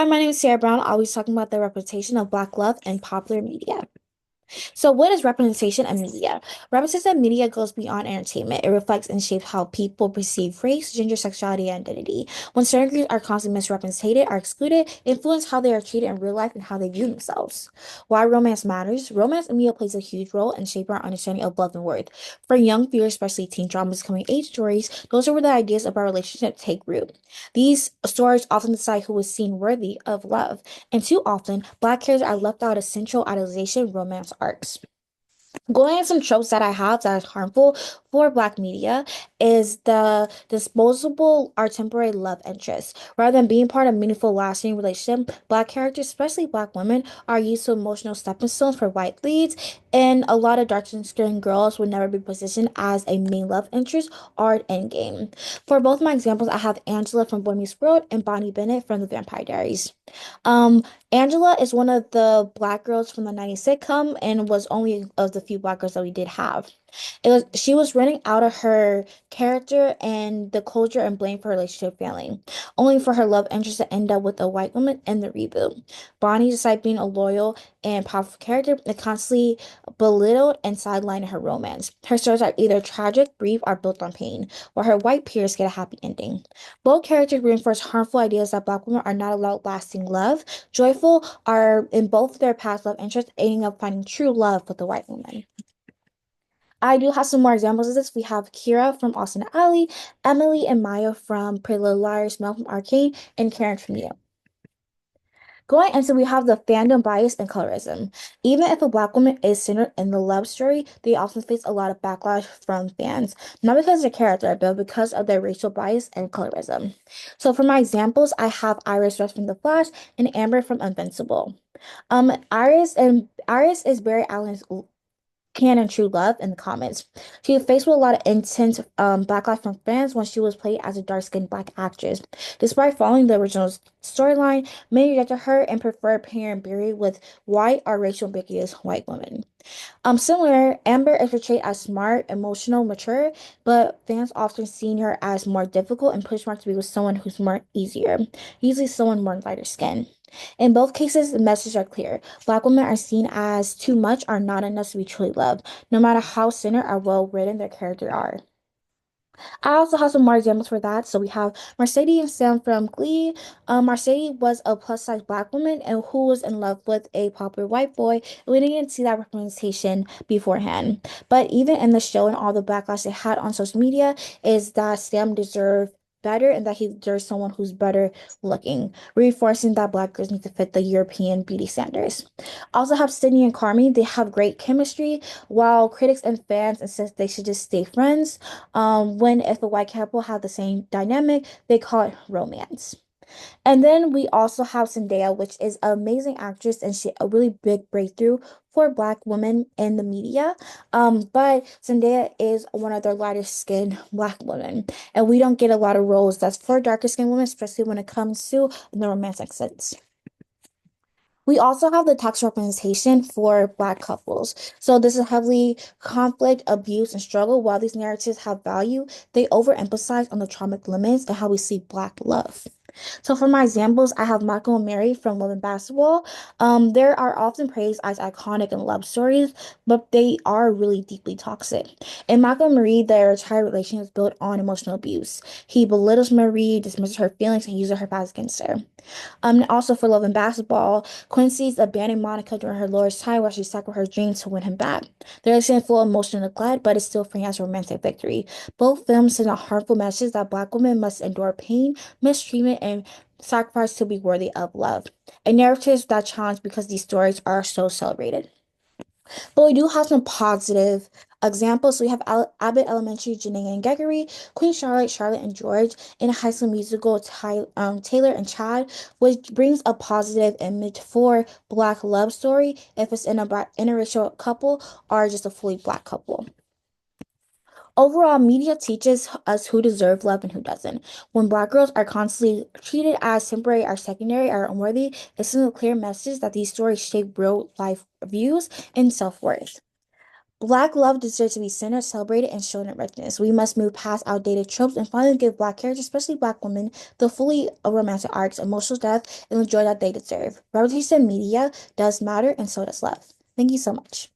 Hi, my name is Sarah Brown. I'll be talking about the representation of Black love in popular media. So, what is representation in media? Representation in media goes beyond entertainment. It reflects and shapes how people perceive race, gender, sexuality, and identity. When certain groups are constantly misrepresented or excluded, it influence how they are treated in real life and how they view themselves. Why romance matters? Romance in media plays a huge role in shaping our understanding of love and worth. For young viewers, especially teen dramas, coming age stories, those are where the ideas about relationships take root. These stories often decide who is seen worthy of love, and too often, Black characters are left out of central idealization romance arcs. Going at some tropes that I have that is harmful for Black media is the disposable or temporary love interest. Rather than being part of meaningful, lasting relationship, Black characters, especially Black women, are used to emotional stepping stones for white leads, and a lot of dark-skinned girls would never be positioned as a main love interest or an endgame. For both my examples, I have Angela from Boy Meets World and Bonnie Bennett from The Vampire Diaries. Um, Angela is one of the Black girls from the 90s sitcom and was only of the few Black girls that we did have. She was running out of her character and the closure and blame for her relationship failing, only for her love interest to end up with a white woman in the reboot. Bonnie, despite being a loyal and powerful character, is constantly belittled and sidelined in her romance. Her stories are either tragic, brief, or built on pain, while her white peers get a happy ending. Both characters reinforce harmful ideas that Black women are not allowed lasting love. Joyful are in both their past love interests, aiming at finding true love with the white woman. I do have some more examples of this. We have Kira from Austin Alley, Emily and Maya from Pretty Little Liars, Mel from Arcane, and Karen from You. Going into we have the fandom bias and colorism. Even if a Black woman is centered in the love story, they often face a lot of backlash from fans, not because of their character, but because of their racial bias and colorism. So for my examples, I have Iris West from The Flash and Amber from Invincible. Iris is Barry Allen's canon true love in the comments. She faced with a lot of intense backlash from fans when she was played as a dark-skinned Black actress. Despite following the original storyline, many rejected her and preferred pairing Barry with white or racial ambiguous white women. Similar, Amber is portrayed as smart, emotional, mature, but fans often seen her as more difficult and push Mark to be with someone who's more easier, usually someone more lighter skin. In both cases, the messages are clear. Black women are seen as too much or not enough to be truly loved, no matter how centered or well written their characters are. I also have some more examples for that. So we have Mercedes and Sam from Glee. Mercedes was a plus size Black woman and who was in love with a popular white boy. We didn't see that representation beforehand. But even in the show and all the backlash they had on social media, is that Sam deserved better and that he deserves someone who's better looking, reinforcing that Black girls need to fit the European beauty standards. Also have Sydney and Carmi. They have great chemistry, while critics and fans insist they should just stay friends. When if a white couple have the same dynamic, they call it romance. And then we also have Zendaya, which is an amazing actress and she a really big breakthrough for Black women in the media. But Zendaya is one of the lighter skinned Black women, and we don't get a lot of roles that's for darker skinned women, especially when it comes to the romantic sense. We also have the tax representation for Black couples. So this is heavily conflict, abuse, and struggle. While these narratives have value, they overemphasize on the traumatic limits and how we see Black love. So for my examples, I have Michael and Mary from Love and Basketball. There are often praised as iconic and love stories, but they are really deeply toxic. In Michael and Marie, their entire relationship is built on emotional abuse. He belittles Marie, dismisses her feelings, and uses her past against her. And also for Love and Basketball, Quincy's abandoned Monica during her lowest time while she sacrificed her dreams to win him back. There is full emotional neglect, but it's still framed as a romantic victory. Both films send a harmful message that Black women must endure pain, mistreatment, and sacrifice to be worthy of love. A narrative that challenge because these stories are so celebrated. But we do have some positive examples. So we have Abbott Elementary, Janae and Gregory, Queen Charlotte, Charlotte and George, in High School Musical, Taylor and Chad, which brings a positive image for Black love story if it's in a interracial couple or just a fully Black couple. Overall, media teaches us who deserve love and who doesn't. When Black girls are constantly treated as temporary or secondary or unworthy, it sends a clear message that these stories shape real life views and self-worth. Black love deserves to be centered, celebrated, and shown in richness. We must move past outdated tropes and finally give Black characters, especially Black women, the fully romantic arcs, emotional depth, and the joy that they deserve. Representation in media does matter, and so does love. Thank you so much.